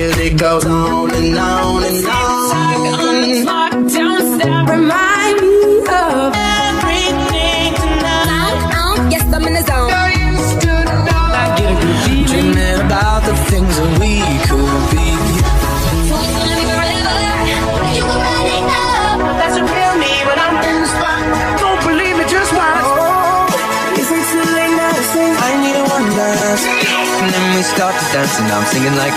It goes on and on and on. Lockdown step remind me of everything tonight. Yes, I'm in the zone. I get a good feeling. Dreaming about the things that we could be. You already know. That's a real me when I'm in the spot. Don't believe me, just watch. Is it too late now to say I need a one dance? And then we start to dance and I'm singing like